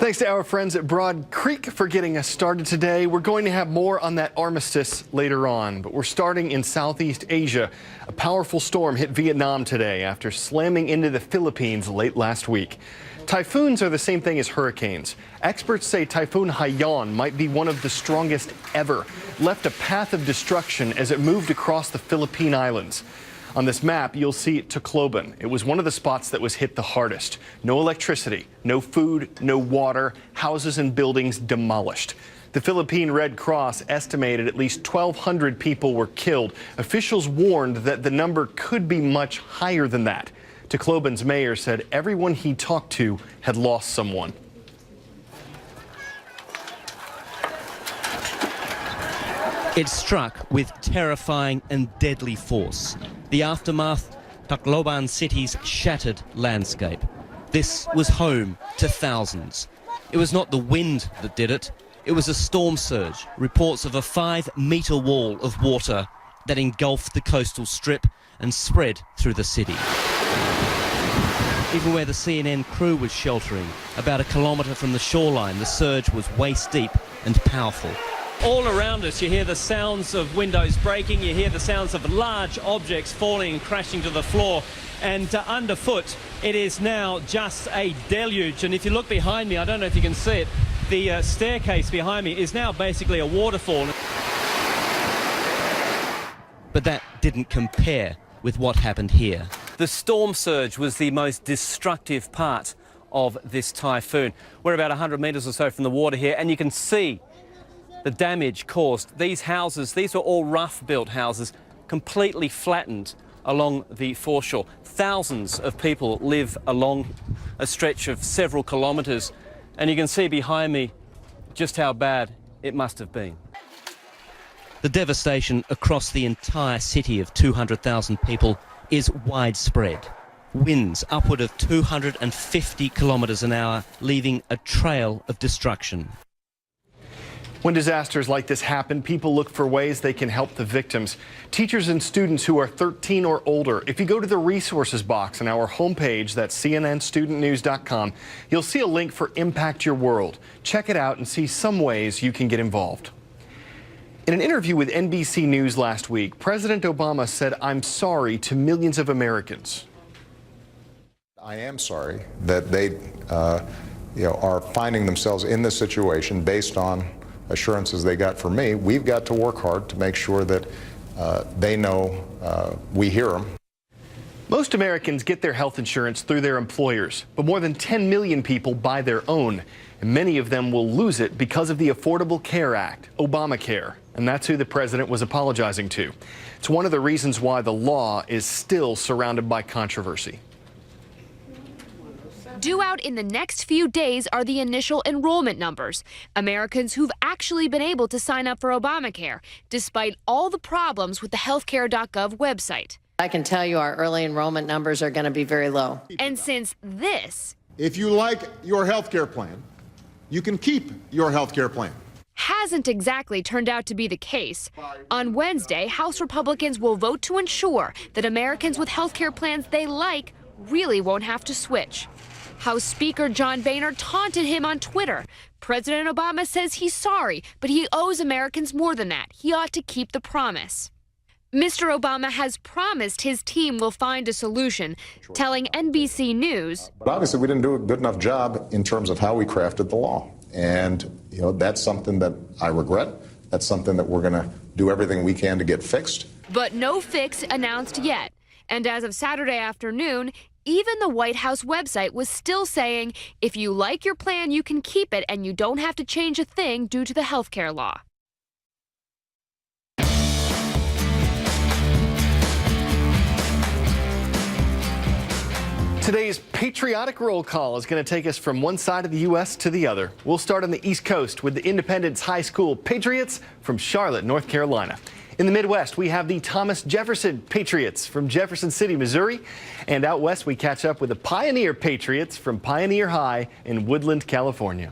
Thanks to our friends at Broad Creek for getting us started today. We're going to have more on that armistice later on, but we're starting in Southeast Asia. A powerful storm hit Vietnam today after slamming into the Philippines late last week. Typhoons are the same thing as hurricanes. Experts say Typhoon Haiyan might be one of the strongest ever, left a path of destruction as it moved across the Philippine Islands. On this map, you'll see Tacloban. It was one of the spots that was hit the hardest. No electricity, no food, no water, houses and buildings demolished. The Philippine Red Cross estimated at least 1,200 people were killed. Officials warned that the number could be much higher than that. Tacloban's mayor said everyone he talked to had lost someone. It struck with terrifying and deadly force. The aftermath, Tacloban City's shattered landscape. This was home to thousands. It was not the wind that did it. It was a storm surge. Reports of a 5-metre wall of water that engulfed the coastal strip and spread through the city. Even where the CNN crew was sheltering, about a kilometre from the shoreline, the surge was waist deep and powerful. All around us you hear the sounds of windows breaking, you hear the sounds of large objects falling and crashing to the floor, and underfoot it is now just a deluge. And if you look behind me, I don't know if you can see it, the staircase behind me is now basically a waterfall. But that didn't compare with what happened here. The storm surge was the most destructive part of this typhoon. We're about 100 metres or so from the water here, and you can see the damage caused. These houses, these were all rough-built houses, completely flattened along the foreshore. Thousands of people live along a stretch of several kilometres, and you can see behind me just how bad it must have been. The devastation across the entire city of 200,000 people is widespread. Winds upward of 250 kilometres an hour, leaving a trail of destruction. When disasters like this happen, people look for ways they can help the victims. Teachers and students who are 13 or older, if you go to the resources box on our homepage, that's cnnstudentnews.com, you'll see a link for Impact Your World. Check it out and see some ways you can get involved. In an interview with NBC News last week, President Obama said, "I'm sorry to millions of Americans." I am sorry that they are finding themselves in this situation based on assurances they got from me. We've got to work hard to make sure that they know we hear them. Most Americans get their health insurance through their employers, but more than 10 million people buy their own, and many of them will lose it because of the Affordable Care Act, Obamacare, and that's who the president was apologizing to. It's one of the reasons why the law is still surrounded by controversy. Due out in the next few days are the initial enrollment numbers. Americans who've actually been able to sign up for Obamacare, despite all the problems with the healthcare.gov website. I can tell you our early enrollment numbers are going to be very low. And since this, if you like your healthcare plan, you can keep your healthcare plan. Hasn't exactly turned out to be the case. On Wednesday, House Republicans will vote to ensure that Americans with healthcare plans they like really won't have to switch. House Speaker John Boehner taunted him on Twitter. President Obama says he's sorry, but he owes Americans more than that. He ought to keep the promise. Mr. Obama has promised his team will find a solution, telling NBC News. But obviously we didn't do a good enough job in terms of how we crafted the law. And that's something that I regret. That's something that we're going to do everything we can to get fixed. But no fix announced yet. And as of Saturday afternoon, even the White House website was still saying, if you like your plan, you can keep it and you don't have to change a thing due to the healthcare law. Today's patriotic roll call is going to take us from one side of the U.S. to the other. We'll start on the East Coast with the Independence High School Patriots from Charlotte, North Carolina. In the Midwest, we have the Thomas Jefferson Patriots from Jefferson City, Missouri. And out west, we catch up with the Pioneer Patriots from Pioneer High in Woodland, California.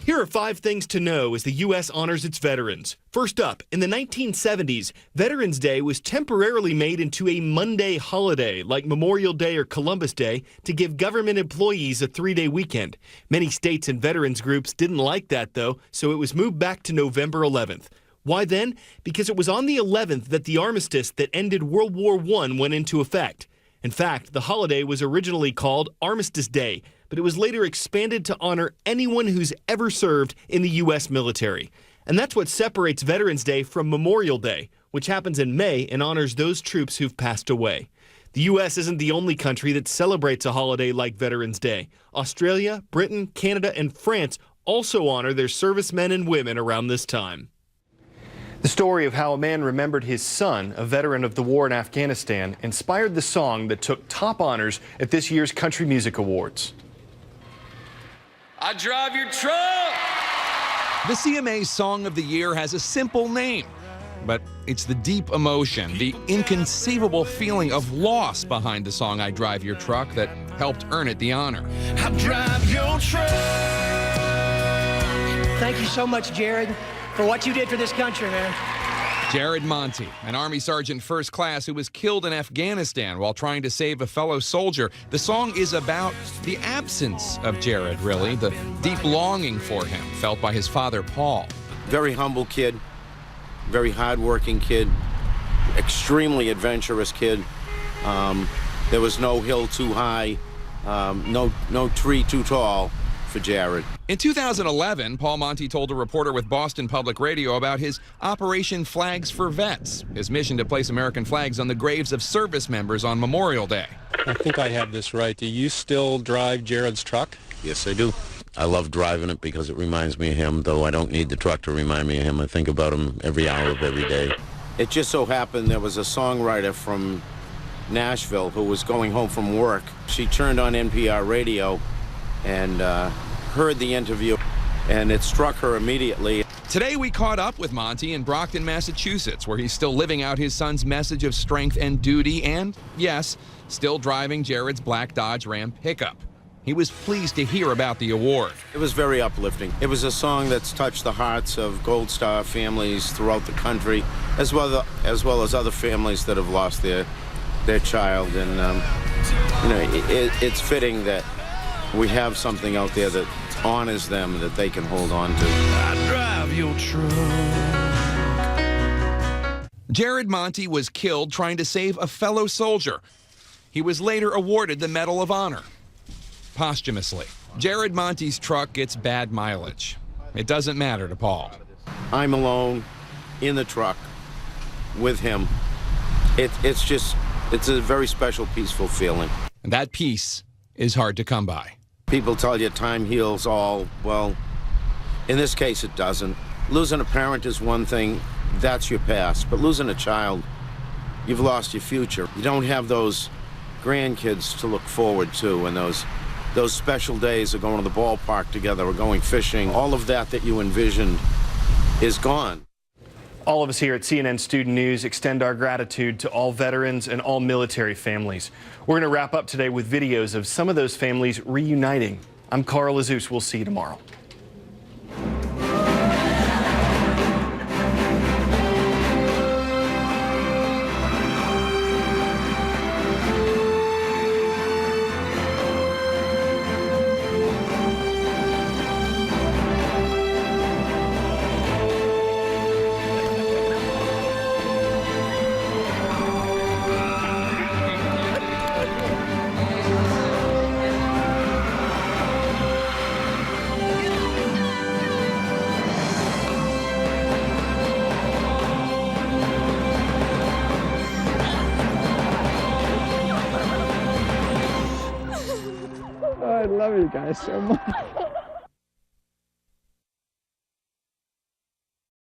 Here Here are 5 things to know as the U.S. honors its veterans. First up, in the 1970s, Veterans Day was temporarily made into a Monday holiday, like Memorial Day or Columbus Day, to give government employees a 3-day weekend. Many states and veterans groups didn't like that, though, so it was moved back to November 11th. Why then? Because it was on the 11th that the armistice that ended World War I went into effect. In fact, the holiday was originally called Armistice Day, but it was later expanded to honor anyone who's ever served in the U.S. military. And that's what separates Veterans Day from Memorial Day, which happens in May and honors those troops who've passed away. The U.S. isn't the only country that celebrates a holiday like Veterans Day. Australia, Britain, Canada, and France also honor their servicemen and women around this time. The story of how a man remembered his son, a veteran of the war in Afghanistan, inspired the song that took top honors at this year's Country Music Awards. I drive your truck. The CMA Song of the Year has a simple name, but it's the deep emotion, the inconceivable feeling of loss behind the song I Drive Your Truck that helped earn it the honor. I drive your truck. Thank you so much, Jared, for what you did for this country, man. Jared Monty, an Army Sergeant First Class who was killed in Afghanistan while trying to save a fellow soldier. The song is about the absence of Jared, really, the deep longing for him felt by his father, Paul. Very humble kid, very hardworking kid, extremely adventurous kid. There was no hill too high, no tree too tall for Jared. In 2011, Paul Monty told a reporter with Boston Public Radio about his Operation Flags for Vets, his mission to place American flags on the graves of service members on Memorial Day. I think I have this right. Do you still drive Jared's truck? Yes, I do. I love driving it because it reminds me of him, though I don't need the truck to remind me of him. I think about him every hour of every day. It just so happened there was a songwriter from Nashville who was going home from work. She turned on NPR radio and heard the interview, and it struck her immediately. Today we caught up with Monty in Brockton, Massachusetts, where he's still living out his son's message of strength and duty and, yes, still driving Jared's black Dodge Ram pickup. He was pleased to hear about the award. It was very uplifting. It was a song that's touched the hearts of Gold Star families throughout the country, as well as other families that have lost their child. And it's fitting that we have something out there that honors them, that they can hold on to. I drive your truck. Jared Monty was killed trying to save a fellow soldier. He was later awarded the Medal of Honor, posthumously. Jared Monty's truck gets bad mileage. It doesn't matter to Paul. I'm alone in the truck with him. It's a very special, peaceful feeling. And that peace is hard to come by. People tell you time heals all. Well, in this case, it doesn't. Losing a parent is one thing. That's your past. But losing a child, you've lost your future. You don't have those grandkids to look forward to, and those special days of going to the ballpark together or going fishing. All of that you envisioned is gone. All of us here at CNN Student News extend our gratitude to all veterans and all military families. We're going to wrap up today with videos of some of those families reuniting. I'm Carl Azus. We'll see you tomorrow. I love you guys so much.